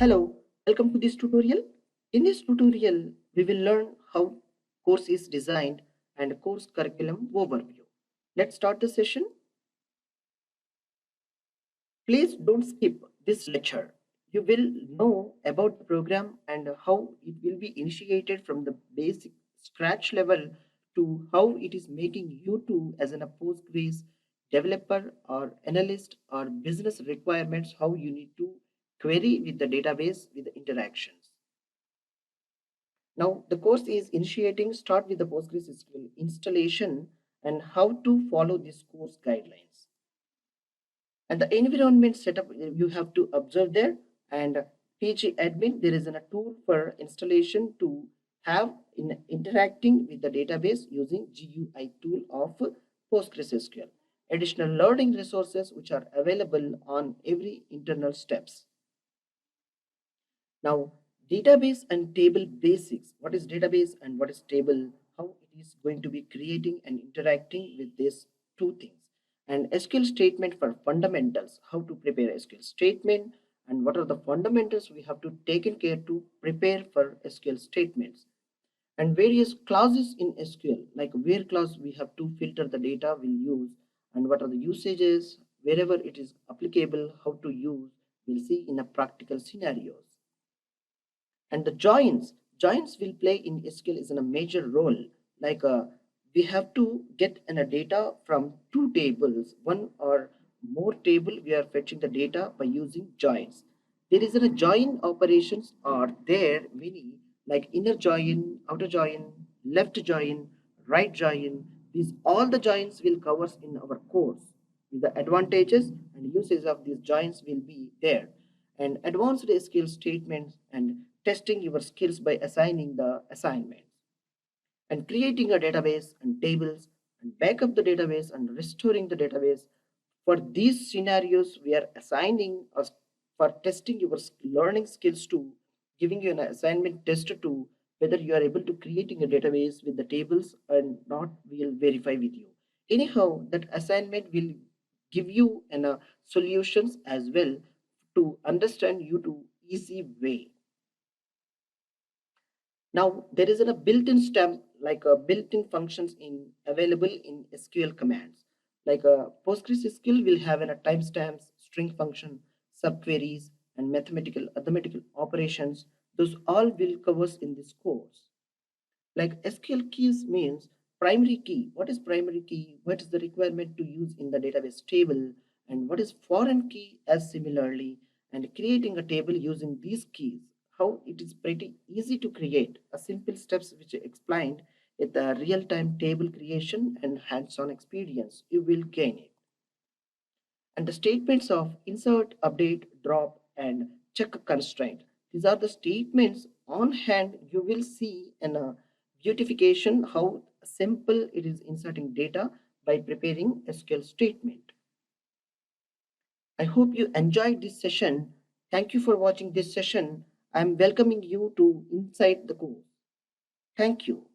Hello, welcome to this tutorial. In this tutorial, we will learn how course is designed and course curriculum overview. Let's start the session. Please don't skip this lecture. You will know about the program and how it will be initiated from the basic scratch level to how it is making you to as a Postgres developer or analyst or business requirements, how you need to query with the database with the interactions. Now the course is initiating. Start with the PostgreSQL installation and how to follow this course guidelines. And the environment setup you have to observe there. And PG admin, there is a tool for installation to have in interacting with the database using GUI tool of PostgreSQL. Additional learning resources which are available on every internal steps. Now, database and table basics. What is database and what is table? How it is going to be creating and interacting with these two things. And SQL statement for fundamentals. How to prepare SQL statement and what are the fundamentals we have to take care to prepare for SQL statements. And various clauses in SQL, like where clause we have to filter the data we'll use and what are the usages, wherever it is applicable, how to use, we'll see in a practical scenarios. And the joins will play in SQL is in a major role. Like we have to get in a data from two tables, one or more table. We are fetching the data by using joins. There is a join operations are there many, like inner join, outer join, left join, right join. These all the joins will covers in our course. The advantages and uses of these joins will be there. And advanced SQL statements and testing your skills by assigning the assignments and creating a database and tables and backup the database and restoring the database. For these scenarios, we are assigning us for testing your learning skills to giving you an assignment test to whether you are able to creating a database with the tables and not, we'll verify with you. Anyhow, that assignment will give you solutions as well to understand you to easy way. Now there is a built-in stamp like a built-in functions in available in SQL commands. Like a PostgreSQL will have a timestamps, string function, subqueries, and mathematical operations. Those all will covers in this course. Like SQL keys means primary key. What is primary key? What is the requirement to use in the database table? And what is foreign key as similarly? And creating a table using these keys. How it is pretty easy to create. A simple steps which I explained with the real-time table creation and hands-on experience. You will gain it. And the statements of insert, update, drop, and check constraint. These are the statements on hand. You will see in a beautification how simple it is inserting data by preparing SQL statement. I hope you enjoyed this session. Thank you for watching this session. I am welcoming you to inside the course. Thank you.